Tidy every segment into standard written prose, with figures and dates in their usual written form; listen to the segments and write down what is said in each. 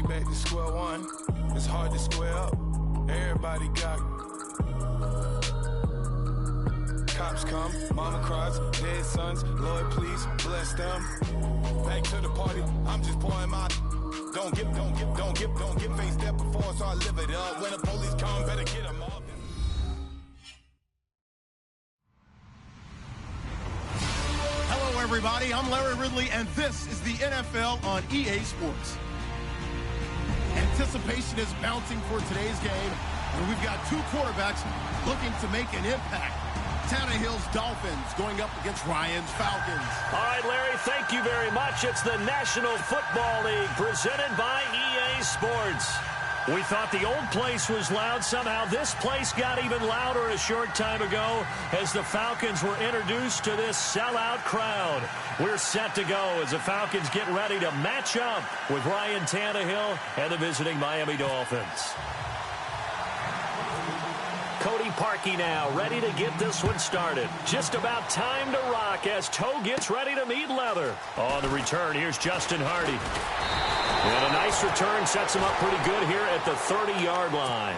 back to square one. It's hard to square up. Everybody got cops come, mama cries, dead sons. Lord, please bless them. Back to the party. I'm just pouring my. Don't get face there before, so I live it up. When the police come, better get them up. Hello, everybody. I'm Larry Ridley, and this is the NFL on EA Sports. Anticipation is mounting for today's game, and we've got two quarterbacks looking to make an impact. Tannehill's Dolphins going up against Ryan's Falcons. All right, Larry, thank you very much. It's the National Football League presented by EA Sports. We thought the old place was loud. Somehow this place got even louder a short time ago as the Falcons were introduced to this sellout crowd. We're set to go as the Falcons get ready to match up with Ryan Tannehill and the visiting Miami Dolphins. Cody Parkey now ready to get this one started. Just about time to rock as toe gets ready to meet leather. On the return, here's Justin Hardy. And a nice return sets him up pretty good here at the 30-yard line.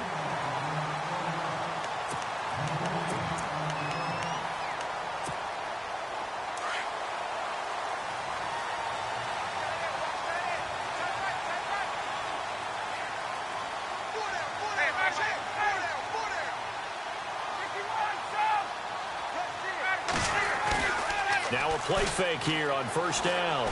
Now a play fake here on first down.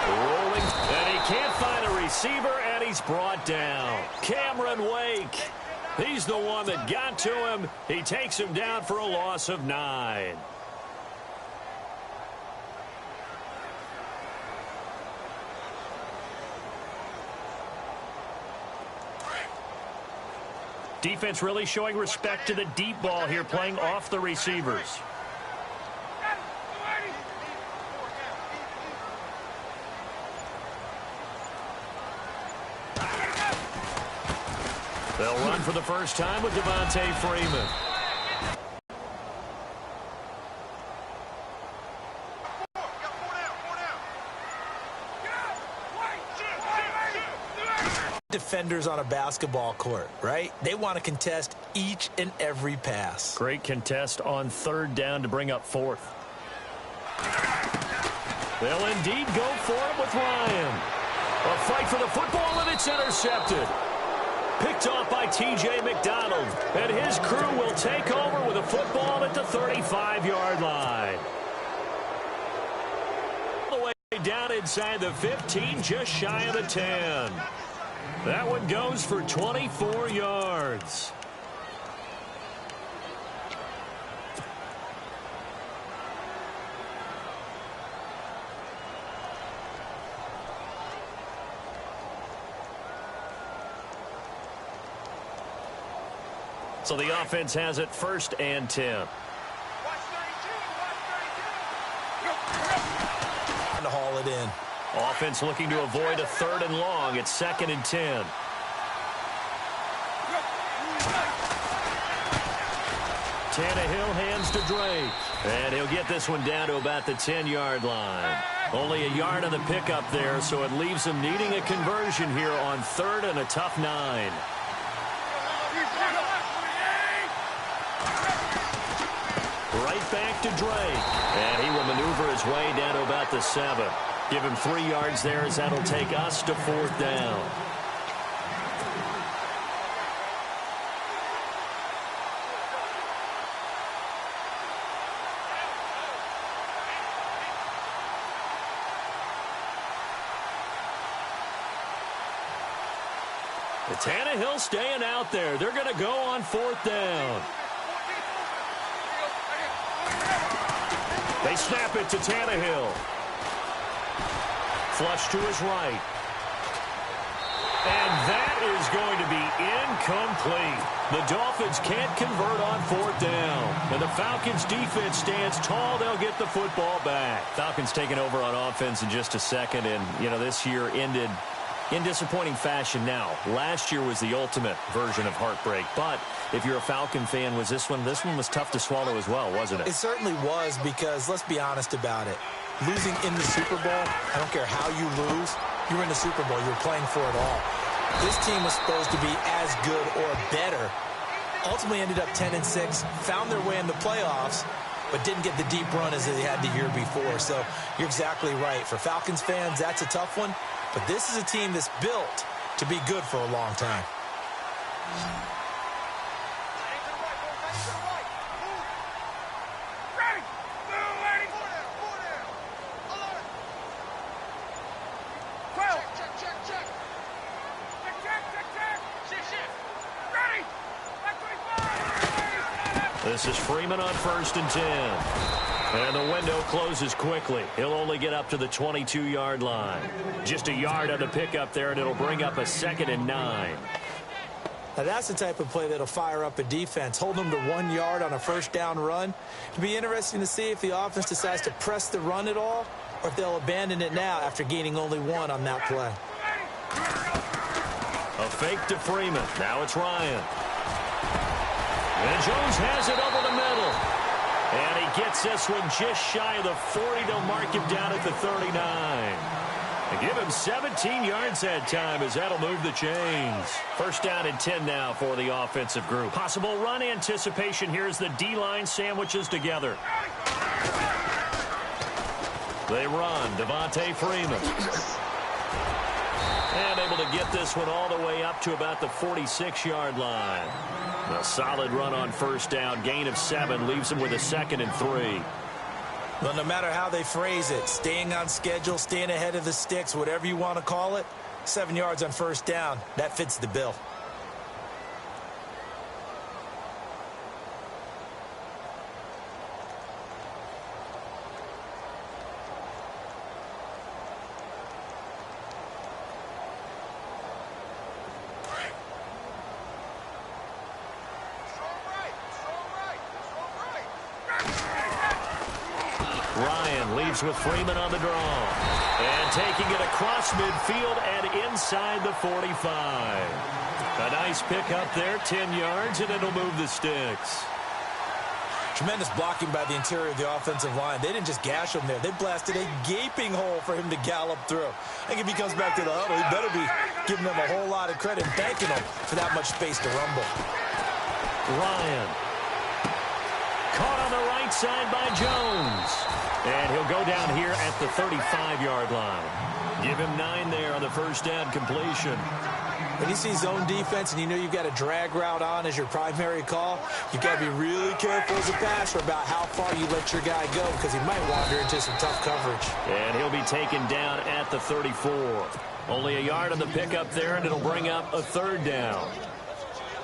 Rolling, and he can't find a receiver, and he's brought down. Cameron Wake. He's the one that got to him. He takes him down for a loss of 9. Defense really showing respect to the deep ball here, playing off the receivers. They'll run for the first time with Devontae Freeman. Defenders on a basketball court, right? They want to contest each and every pass. Great contest on third down to bring up fourth. They'll indeed go for it with Ryan. A fight for the football, and it's intercepted. Picked off by T.J. McDonald, and his crew will take over with a football at the 35-yard line. All the way down inside the 15, just shy of the 10. That one goes for 24 yards. So the offense has it first and 10. To haul it in. Offense looking to avoid a third and long. It's second and 10. Tannehill hands to Drake. And he'll get this one down to about the 10-yard line. Only a yard on the pickup there, so it leaves him needing a conversion here on third and a tough 9. Right back to Drake. And he will maneuver his way down to about the 7. Give him 3 yards there as that'll take us to fourth down. The Tannehill staying out there. They're going to go on fourth down. They snap it to Tannehill. Flush to his right. And that is going to be incomplete. The Dolphins can't convert on fourth down. And the Falcons defense stands tall. They'll get the football back. Falcons taking over on offense in just a second. And, you know, this year ended in disappointing fashion. Now, last year was the ultimate version of heartbreak. But if you're a Falcon fan, was this one was tough to swallow as well, wasn't it? It certainly was, because let's be honest about it. Losing in the Super Bowl, I don't care how you lose, You were in the Super Bowl. You were playing for it all. This team was supposed to be as good or better. Ultimately ended up 10-6, found their way in the playoffs, but didn't get the deep run as they had the year before. So you're exactly right. For Falcons fans, that's a tough one. But this is a team that's built to be good for a long time. This is Freeman on 1st and 10. And the window closes quickly. He'll only get up to the 22-yard line. Just a yard on the pickup there, and it'll bring up a 2nd and 9. Now that's the type of play that'll fire up a defense. Hold them to 1 yard on a first down run. It'll be interesting to see if the offense decides to press the run at all, or if they'll abandon it now after gaining only 1 on that play. A fake to Freeman. Now it's Ryan. And Jones has it over the middle. And he gets this one just shy of the 40. They'll mark him down at the 39. And give him 17 yards that time as that'll move the chains. 1st down and 10 now for the offensive group. Possible run anticipation here as the D-line sandwiches together. They run. Devontae Freeman. And able to get this one all the way up to about the 46-yard line. A solid run on 1st down. Gain of 7 leaves him with a 2nd and 3. Well, no matter how they phrase it, staying on schedule, staying ahead of the sticks, whatever you want to call it, 7 yards on 1st down, that fits the bill. Ryan leaves with Freeman on the draw. And taking it across midfield and inside the 45. A nice pickup there, 10 yards, and it'll move the sticks. Tremendous blocking by the interior of the offensive line. They didn't just gash him there. They blasted a gaping hole for him to gallop through. I think if he comes back to the huddle, he better be giving them a whole lot of credit and thanking them for that much space to rumble. Ryan. Caught on the right side by Jones. And he'll go down here at the 35-yard line. Give him 9 there on the 1st down completion. When you see zone defense and you know you've got a drag route on as your primary call, you've got to be really careful as a passer about how far you let your guy go because he might wander into some tough coverage. And he'll be taken down at the 34. Only a yard on the pickup there, and it'll bring up a 3rd down.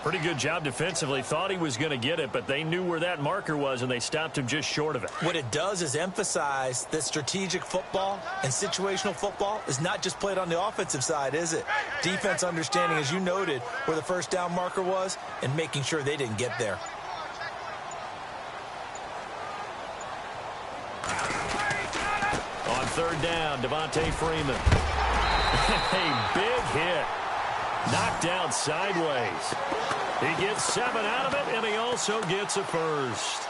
Pretty good job defensively. Thought he was going to get it, but they knew where that marker was, and they stopped him just short of it. What it does is emphasize that strategic football and situational football is not just played on the offensive side, is it? Defense understanding, as you noted, where the 1st down marker was and making sure they didn't get there. On 3rd down, Devontae Freeman. A big hit. Knocked down sideways. He gets 7 out of it, and he also gets a 1st.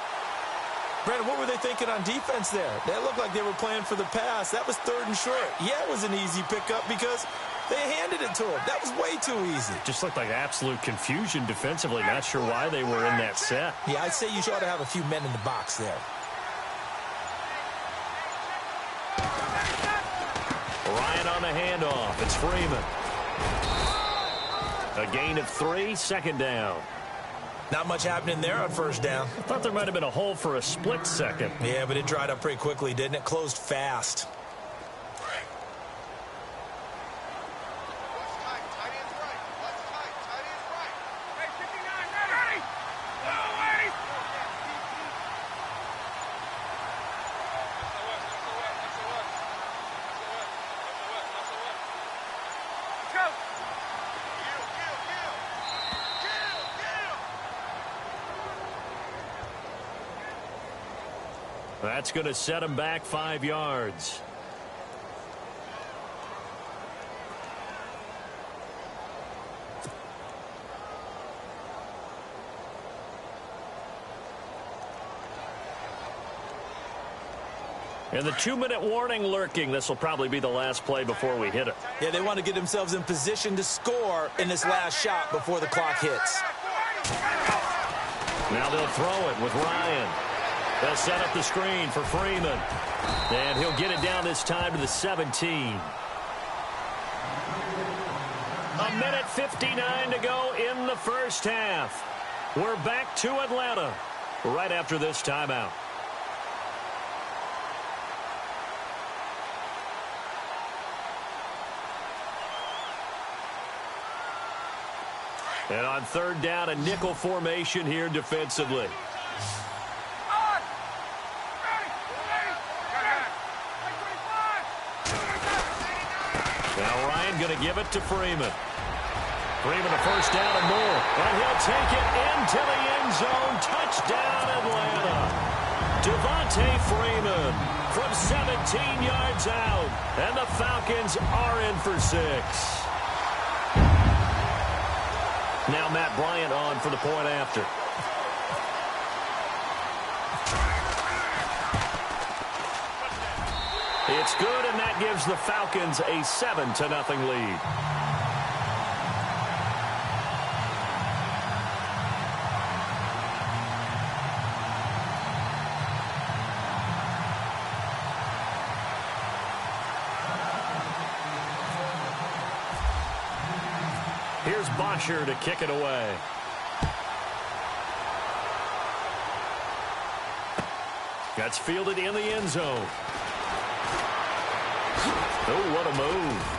Brandon, what were they thinking on defense there? That looked like they were playing for the pass. That was 3rd and short. Yeah, it was an easy pickup because they handed it to him. That was way too easy. Just looked like absolute confusion defensively. Not sure why they were in that set. Yeah, I'd say you ought to have a few men in the box there. Ryan on the handoff. It's Freeman. A gain of 3, 2nd down. Not much happening there on 1st down. I thought there might have been a hole for a split second. Yeah, but it dried up pretty quickly, didn't it? Closed fast. That's going to set him back 5 yards. And the 2-minute warning lurking. This will probably be the last play before we hit it. Yeah, they want to get themselves in position to score in this last shot before the clock hits. Now they'll throw it with Ryan. They'll set up the screen for Freeman. And he'll get it down this time to the 17. 1:59 to go in the first half. We're back to Atlanta right after this timeout. And on third down, a nickel formation here defensively. Now Ryan going to give it to Freeman. Freeman a first down and more. And he'll take it into the end zone. Touchdown, Atlanta. Devontae Freeman from 17 yards out. And the Falcons are in for 6. Now Matt Bryant on for the point after. It's good, and that gives the Falcons a 7-0 lead. Here's Bosher to kick it away. That's fielded in the end zone. Oh, what a move.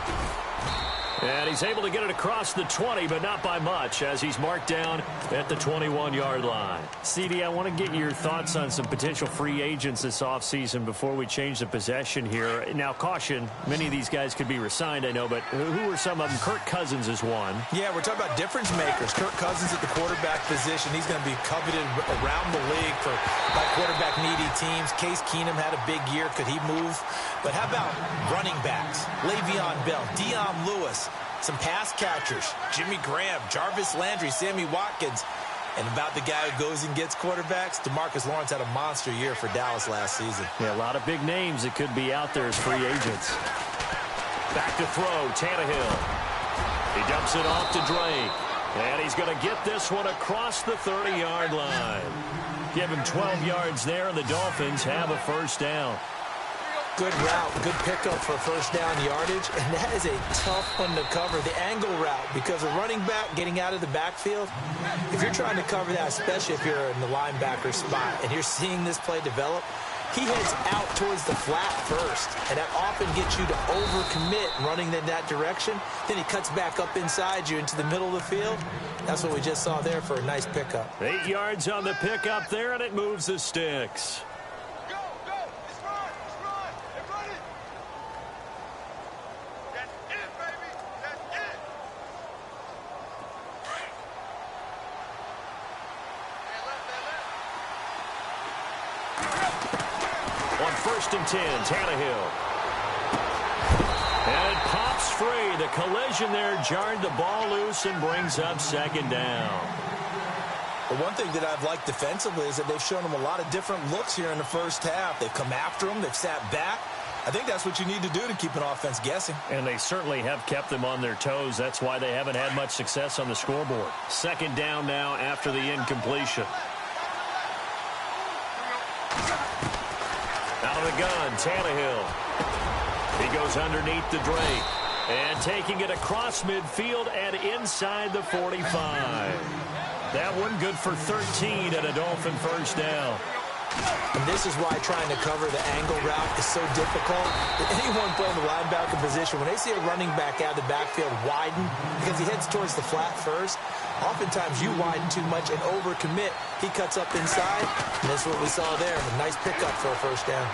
And he's able to get it across the 20, but not by much, as he's marked down at the 21-yard line. CD, I want to get your thoughts on some potential free agents this offseason before we change the possession here. Now, caution, many of these guys could be re-signed, I know, but who are some of them? Kirk Cousins is one. Yeah, we're talking about difference makers. Kirk Cousins at the quarterback position. He's going to be coveted around the league by quarterback-needy teams. Case Keenum had a big year. Could he move? But how about running backs? Le'Veon Bell, Dion Lewis, some pass catchers, Jimmy Graham, Jarvis Landry, Sammy Watkins. And about the guy who goes and gets quarterbacks, DeMarcus Lawrence had a monster year for Dallas last season. Yeah, a lot of big names that could be out there as free agents. Back to throw, Tannehill. He dumps it off to Drake. And he's going to get this one across the 30-yard line. Give him 12 yards there, and the Dolphins have a first down. Good route, good pickup for first down yardage, and that is a tough one to cover, the angle route, because a running back getting out of the backfield, if you're trying to cover that, especially if you're in the linebacker spot, and you're seeing this play develop, he heads out towards the flat first, and that often gets you to overcommit running in that direction. Then he cuts back up inside you into the middle of the field. That's what we just saw there for a nice pickup. 8 yards on the pickup there, and it moves the sticks. On 1st and 10, Tannehill. And it pops free. The collision there jarred the ball loose and brings up second down. Well, one thing that I've liked defensively is that they've shown them a lot of different looks here in the first half. They've come after them. They've sat back. I think that's what you need to do to keep an offense guessing. And they certainly have kept them on their toes. That's why they haven't had much success on the scoreboard. Second down now after the incompletion. Out of the gun, Tannehill. He goes underneath the Drake. And taking it across midfield and inside the 45. That one good for 13 and a Dolphin first down. And this is why trying to cover the angle route is so difficult. Anyone playing the linebacker position, when they see a running back out of the backfield widen, because he heads towards the flat first, oftentimes you widen too much and overcommit. He cuts up inside, and that's what we saw there. A nice pickup for a first down.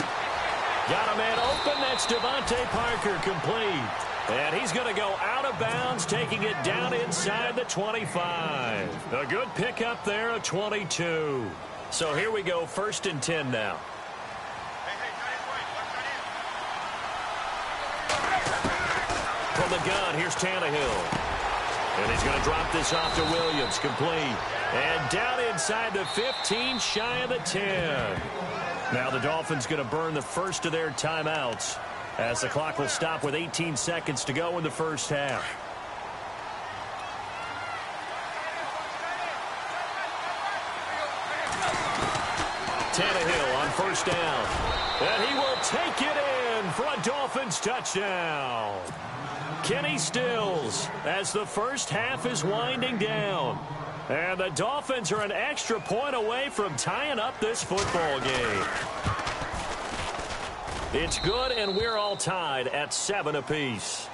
Got a man open. That's Devontae Parker complete. And he's going to go out of bounds, taking it down inside the 25. A good pickup there, a 22. So here we go, 1st and 10 now. From the gun, here's Tannehill. And he's going to drop this off to Williams, complete. And down inside the 15, shy of the 10. Now the Dolphins going to burn the first of their timeouts as the clock will stop with 18 seconds to go in the first half. Tannehill on first down. And he will take it in for a Dolphins touchdown. Kenny Stills as the first half is winding down. And the Dolphins are an extra point away from tying up this football game. It's good, and we're all tied at 7 apiece.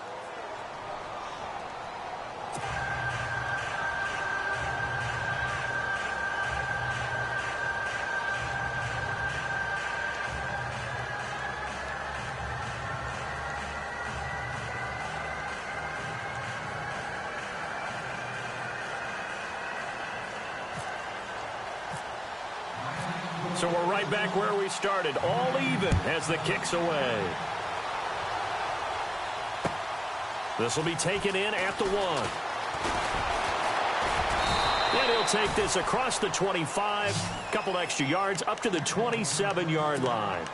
So we're right back where we started, all even as the kick's away. This will be taken in at the 1. And he'll take this across the 25, a couple extra yards up to the 27-yard line.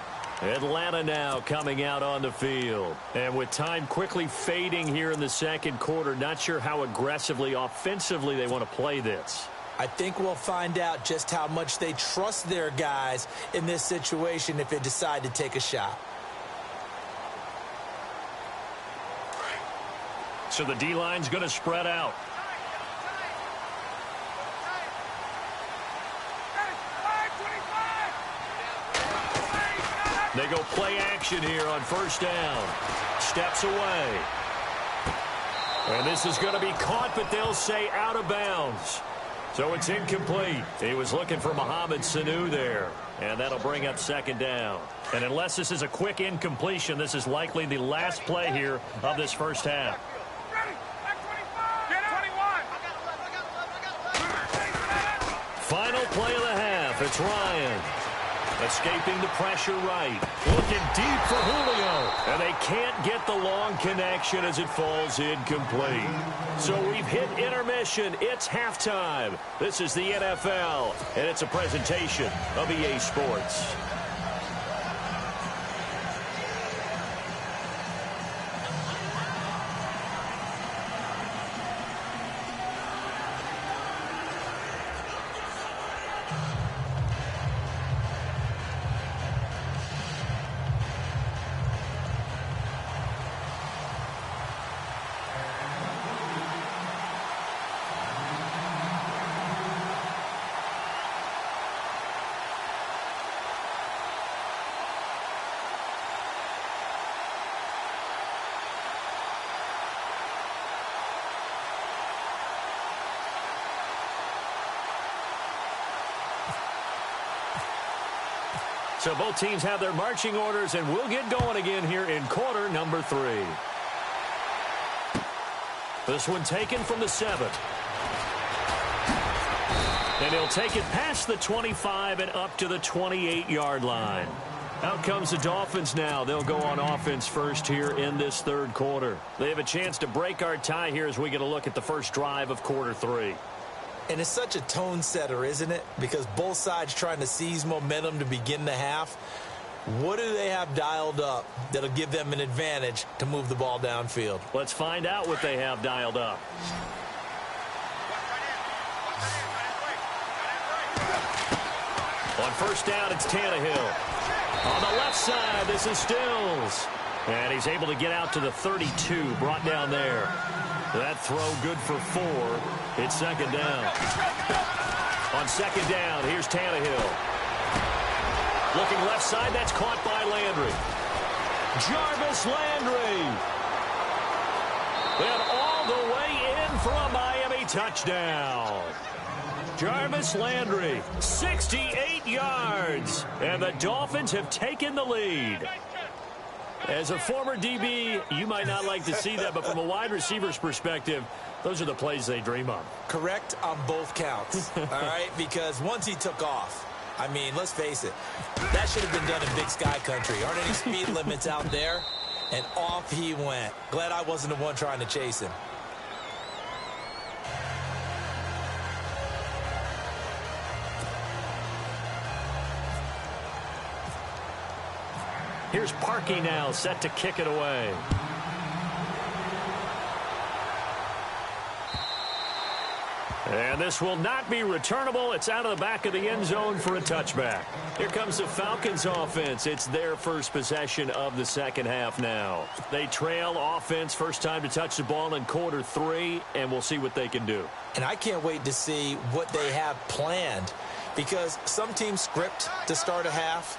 Atlanta now coming out on the field. And with time quickly fading here in the second quarter, not sure how aggressively, offensively they want to play this. I think we'll find out just how much they trust their guys in this situation if they decide to take a shot. So the D-line's going to spread out. They go play action here on first down. Steps away. And this is going to be caught, but they'll say out of bounds. So it's incomplete. He was looking for Mohamed Sanu there. And that'll bring up second down. And unless this is a quick incompletion, this is likely the last play here of this first half. Final play of the half. It's Ryan. Escaping the pressure right. Looking deep for Julio. And they can't get the long connection as it falls incomplete. So we've hit intermission. It's halftime. This is the NFL, and it's a presentation of EA Sports. So both teams have their marching orders, and we'll get going again here in quarter number 3. This one taken from the 7. And he'll take it past the 25 and up to the 28-yard line. Out comes the Dolphins now. They'll go on offense first here in this third quarter. They have a chance to break our tie here as we get a look at the first drive of quarter 3. And it's such a tone setter, isn't it? Because both sides trying to seize momentum to begin the half. What do they have dialed up that'll give them an advantage to move the ball downfield? Let's find out what they have dialed up. On first down, it's Tannehill. On the left side, this is Stills. And he's able to get out to the 32, brought down there. That throw good for 4. It's second down. On second down, here's Tannehill. Looking left side, that's caught by Landry. Jarvis Landry. And all the way in for a Miami touchdown. Jarvis Landry, 68 yards. And the Dolphins have taken the lead. As a former DB, you might not like to see that, but from a wide receiver's perspective, those are the plays they dream of. Correct on both counts, all right? Because once he took off, I mean, let's face it, that should have been done in Big Sky Country. Aren't any speed limits out there? And off he went. Glad I wasn't the one trying to chase him. Here's Parkey now, set to kick it away. And this will not be returnable. It's out of the back of the end zone for a touchback. Here comes the Falcons offense. It's their first possession of the second half now. They trail offense, first time to touch the ball in quarter 3, and we'll see what they can do. And I can't wait to see what they have planned, because some teams script to start a half.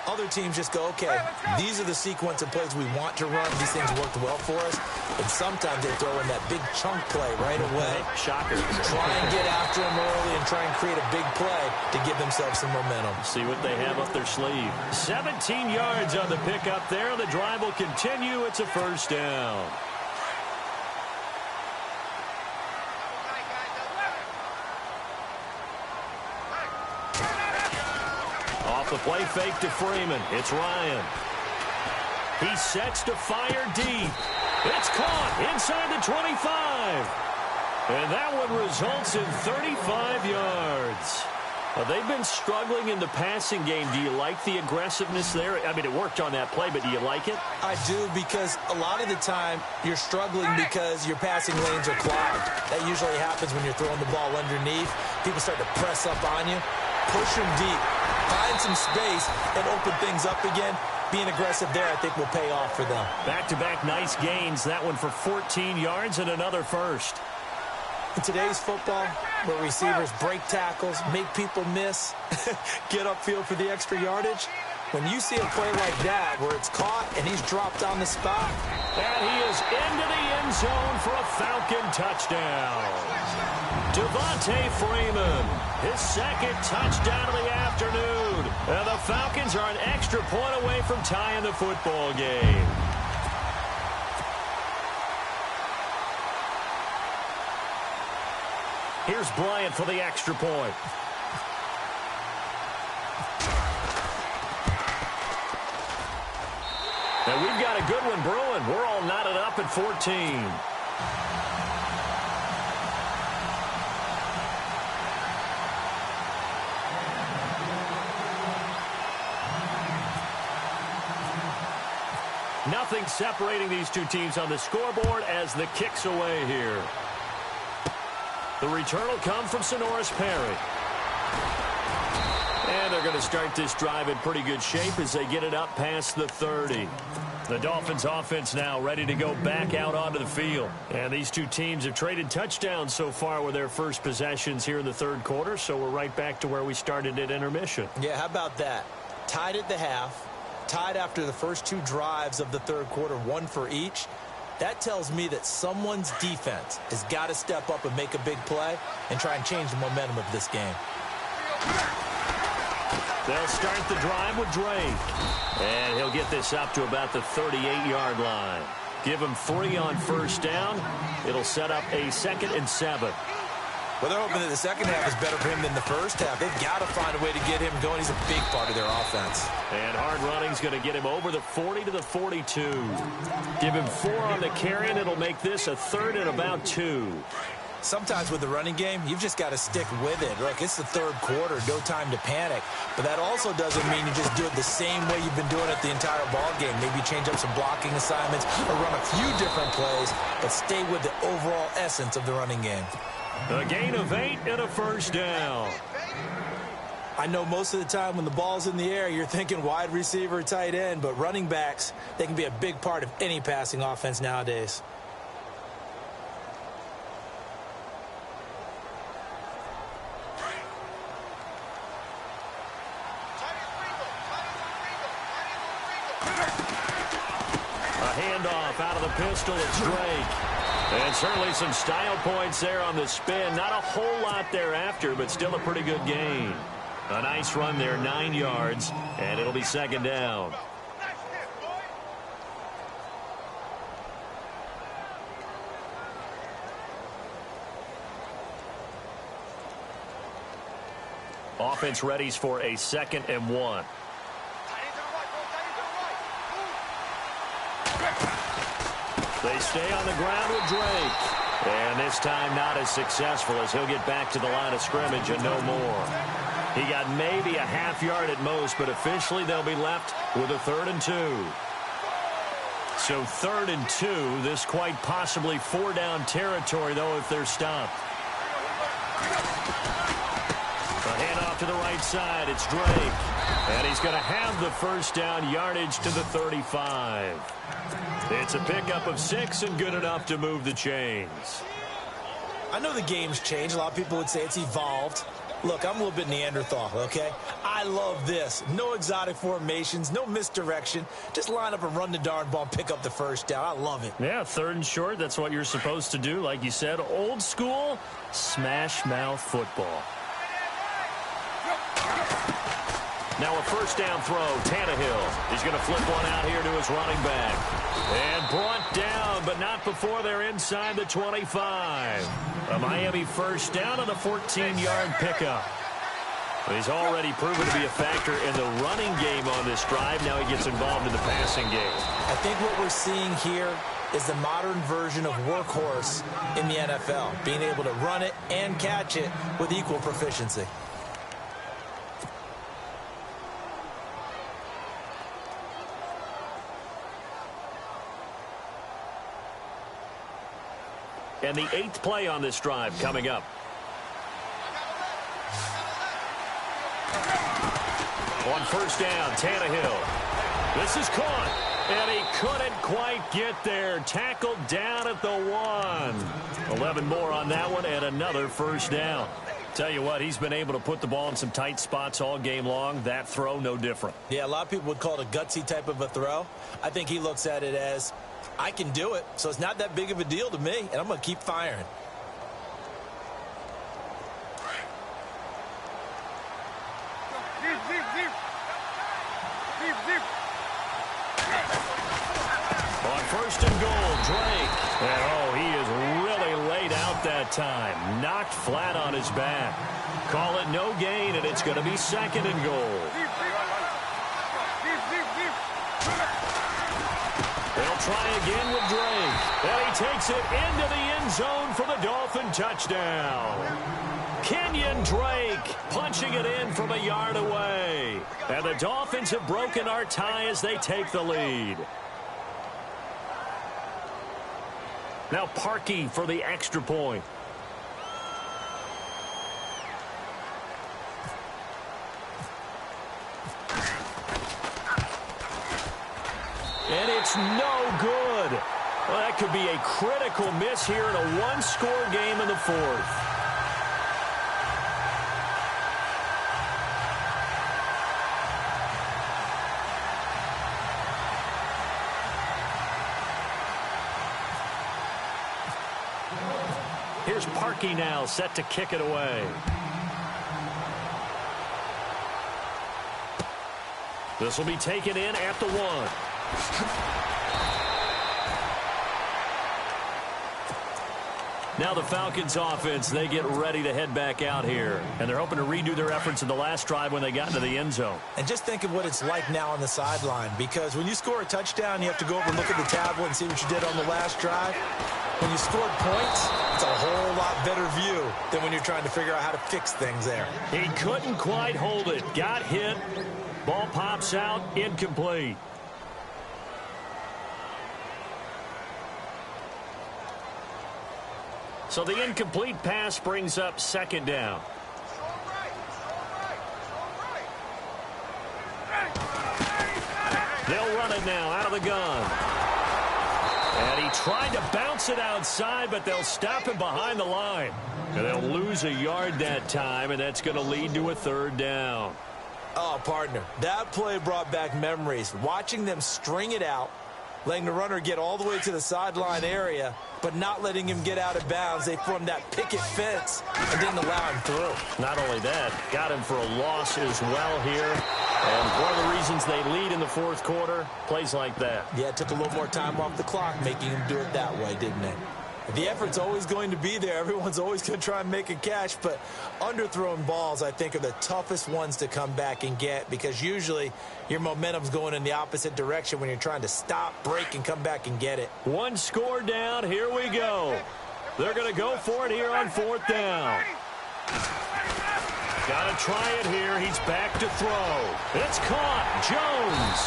Other teams just go, okay, these are the sequence of plays we want to run. These things worked well for us. And sometimes they throw in that big chunk play right away. Shocker. Try and get after them early and try and create a big play to give themselves some momentum. See what they have up their sleeve. 17 yards on the pickup there. The drive will continue. It's a first down. Off the play fake to Freeman. It's Ryan. He sets to fire deep. It's caught inside the 25. And that one results in 35 yards. They've been struggling in the passing game. Do you like the aggressiveness there? I mean, it worked on that play, but do you like it? I do, because a lot of the time you're struggling because your passing lanes are clogged. That usually happens when you're throwing the ball underneath. People start to press up on you. Push them deep. Find some space and open things up again. Being aggressive there, I think, will pay off for them. Back-to-back nice gains. That one for 14 yards and another first. In today's football, where receivers break tackles, make people miss, get upfield for the extra yardage, when you see a play like that where it's caught and he's dropped on the spot. And he is into the end zone for a Falcon touchdown. Devontae Freeman, his second touchdown of the afternoon. And the Falcons are an extra point away from tying the football game. Here's Bryant for the extra point. And we've got a good one brewing. We're all knotted up at 14. Nothing separating these two teams on the scoreboard as the kick's away here. The return will come from Sonoris Perry. And they're going to start this drive in pretty good shape as they get it up past the 30. The Dolphins offense now ready to go back out onto the field. And these two teams have traded touchdowns so far with their first possessions here in the third quarter, so we're right back to where we started at intermission. Yeah, how about that? Tied at the half, tied after the first two drives of the third quarter, one for each. That tells me that someone's defense has got to step up and make a big play and try and change the momentum of this game. They'll start the drive with Drake. And he'll get this up to about the 38-yard line. Give him 3 on first down. It'll set up a 2nd and 7. Well, they're hoping that the second half is better for him than the first half. They've got to find a way to get him going. He's a big part of their offense. And hard running's going to get him over the 40 to the 42. Give him 4 on the carry, and it'll make this a 3rd and about 2. Sometimes with the running game, you've just got to stick with it. Look, it's the third quarter, no time to panic. But that also doesn't mean you just do it the same way you've been doing it the entire ball game. Maybe change up some blocking assignments or run a few different plays, but stay with the overall essence of the running game. A gain of 8 and a first down. I know most of the time when the ball's in the air, you're thinking wide receiver, tight end, but running backs, they can be a big part of any passing offense nowadays. A handoff out of the pistol. It's Drake. And certainly some style points there on the spin. Not a whole lot thereafter, but still a pretty good gain. A nice run there, 9 yards, and it'll be 2nd down. Offense readies for a 2nd and 1. They stay on the ground with Drake. And this time not as successful as he'll get back to the line of scrimmage and no more. He got maybe a half yard at most, but officially they'll be left with a 3rd and 2. So 3rd and 2, this quite possibly 4-down territory, though, if they're stopped. A handoff to the right side. It's Drake. And he's going to have the 1st down yardage to the 35. It's a pickup of 6 and good enough to move the chains. I know the game's changed. A lot of people would say it's evolved. Look, I'm a little bit Neanderthal, okay? I love this. No exotic formations, no misdirection. Just line up and run the darn ball and pick up the 1st down. I love it. Yeah, 3rd and short. That's what you're supposed to do. Like you said, old school, smash mouth football. Now a 1st down throw, Tannehill. He's going to flip one out here to his running back. And brought down, but not before they're inside the 25. A Miami 1st down on a 14-yard pickup. He's already proven to be a factor in the running game on this drive. Now he gets involved in the passing game. I think what we're seeing here is the modern version of workhorse in the NFL, being able to run it and catch it with equal proficiency. And the 8th play on this drive coming up. On 1st down, Tannehill. This is caught, and he couldn't quite get there. Tackled down at the 1. 11 more on that one, and another 1st down. Tell you what, he's been able to put the ball in some tight spots all game long. That throw, no different. Yeah, a lot of people would call it a gutsy type of a throw. I think he looks at it as, I can do it, so it's not that big of a deal to me, and I'm going to keep firing. On 1st and goal, Drake. And oh, he is really laid out that time. Knocked flat on his back. Call it no gain, and it's going to be 2nd and goal. They'll try again with Drake. And he takes it into the end zone for the Dolphin touchdown. Kenyon Drake punching it in from a yard away. And the Dolphins have broken our tie as they take the lead. Now Parkey for the extra point. And it's no good. Well, that could be a critical miss here in a one-score game in the 4th. Here's Parkey now, set to kick it away. This will be taken in at the 1. Now the Falcons offense, they get ready to head back out here. And they're hoping to redo their efforts in the last drive when they got into the end zone. And just think of what it's like now on the sideline, because when you score a touchdown, you have to go over and look at the tablet and see what you did on the last drive. When you scored points, it's a whole lot better view than when you're trying to figure out how to fix things there. He couldn't quite hold it. Got hit. Ball pops out. Incomplete. So the incomplete pass brings up 2nd down. They'll run it now out of the gun. And he tried to bounce it outside, but they'll stop him behind the line. And they'll lose a yard that time, and that's going to lead to a 3rd down. Oh, partner, that play brought back memories. Watching them string it out, letting the runner get all the way to the sideline area, but not letting him get out of bounds. They formed that picket fence and didn't allow him through. Not only that, got him for a loss as well here. And one of the reasons they lead in the 4th quarter, plays like that. Yeah, it took a little more time off the clock, making him do it that way, didn't it? The effort's always going to be there. Everyone's always going to try and make a catch, but underthrown balls, I think, are the toughest ones to come back and get, because usually your momentum's going in the opposite direction when you're trying to stop, break, and come back and get it. 1 score down. Here we go. They're going to go for it here on 4th down. Got to try it here. He's back to throw. It's caught. Jones.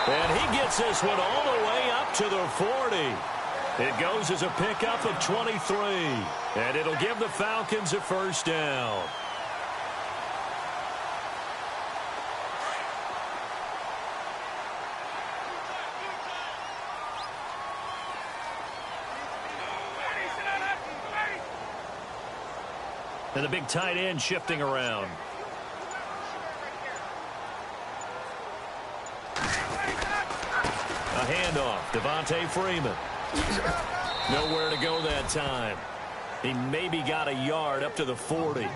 And he gets this one all the way up to the 40. It goes as a pickup of 23. And it'll give the Falcons a first down. And the big tight end shifting around. A handoff. Devontae Freeman. Nowhere to go that time. He maybe got a yard up to the 40.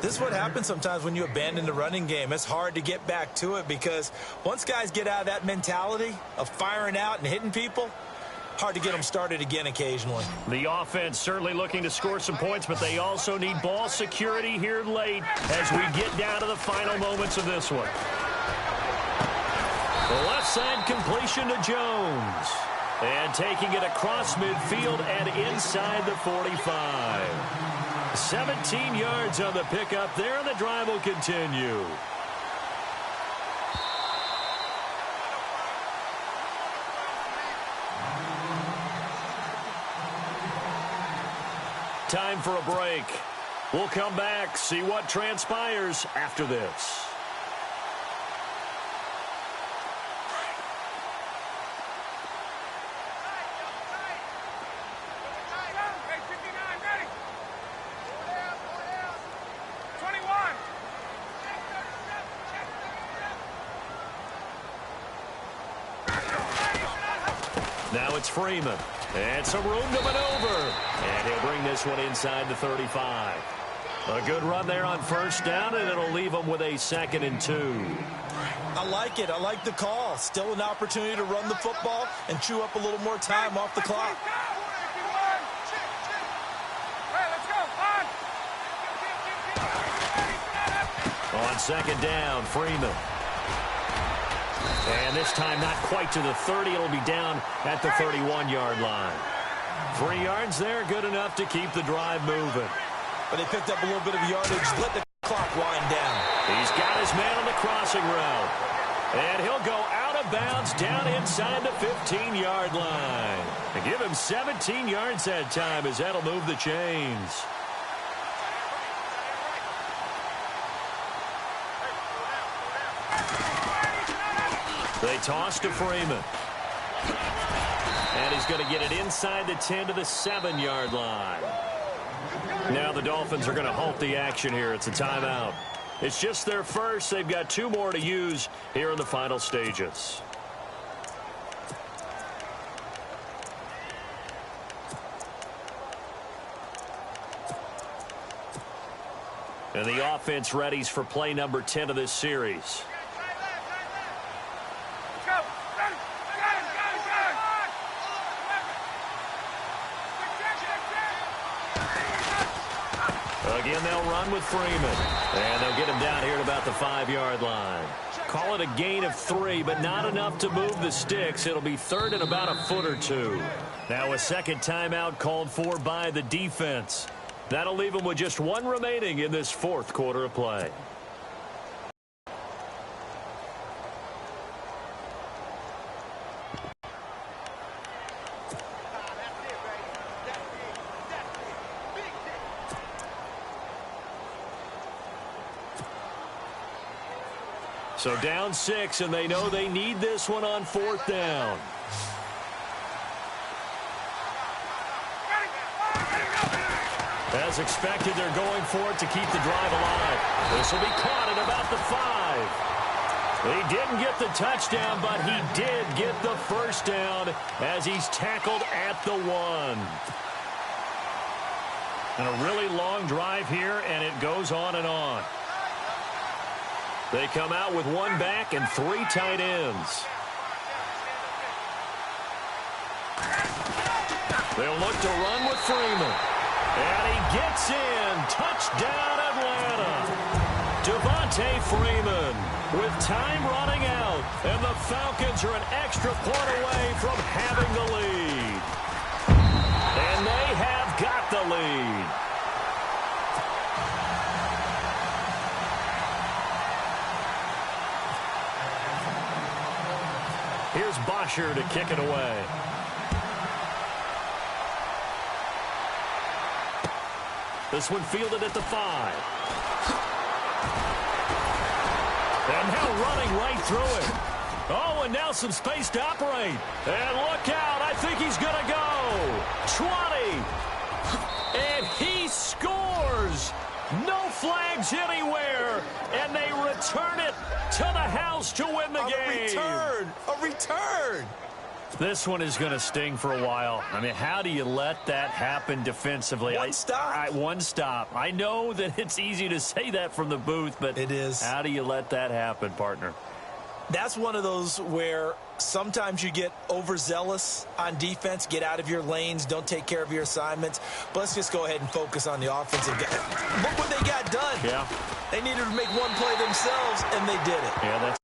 This is what happens sometimes when you abandon the running game. It's hard to get back to it because once guys get out of that mentality of firing out and hitting people, hard to get them started again occasionally. The offense certainly looking to score some points, but they also need ball security here late as we get down to the final moments of this one. The left side completion to Jones. And taking it across midfield and inside the 45. 17 yards on the pickup there, and the drive will continue. Time for a break. We'll come back, see what transpires after this. Now it's Freeman. And some room to maneuver. And he'll bring this one inside the 35. A good run there on first down, and it'll leave them with a 2nd and 2. I like it. I like the call. Still an opportunity to run the football and chew up a little more time off the clock. On 2nd down, Freeman. And this time not quite to the 30. It'll be down at the 31-yard line. 3 yards there, good enough to keep the drive moving. But they picked up a little bit of yardage. Let the clock wind down. He's got his man on the crossing route. And he'll go out of bounds down inside the 15-yard line. And give him 17 yards that time as that'll move the chains. They toss to Freeman. And he's going to get it inside the 10 to the 7-yard line. Now the Dolphins are going to halt the action here. It's a timeout. It's just their first. They've got 2 more to use here in the final stages. And the offense readies for play number 10 of this series. Again, they'll run with Freeman. And they'll get him down here at about the 5-yard line. Call it a gain of 3, but not enough to move the sticks. It'll be 3rd and about a foot or 2. Now a second timeout called for by the defense. That'll leave them with just 1 remaining in this 4th quarter of play. So down 6, and they know they need this one on 4th down. As expected, they're going for it to keep the drive alive. This will be caught at about the 5. He didn't get the touchdown, but he did get the first down as he's tackled at the 1. And a really long drive here, and it goes on and on. They come out with 1 back and 3 tight ends. They'll look to run with Freeman. And he gets in. Touchdown, Atlanta. Devontae Freeman with time running out. And the Falcons are an extra point away from having the lead. And they have got the lead. Here's Bosher to kick it away. This one fielded at the 5. And now running right through it. Oh, and now some space to operate. And look out. I think he's going to go. 20. And he scores. No flags anywhere. And they return it to the house to win the game. A return. This one is going to sting for a while. I mean, how do you let that happen defensively? One stop. One stop. I know that it's easy to say that from the booth, but it is. How do you let that happen, partner? That's one of those where sometimes you get overzealous on defense, get out of your lanes, don't take care of your assignments. But let's just go ahead and focus on the offensive game. Look what they got done. Yeah. They needed to make one play themselves, and they did it. Yeah, that's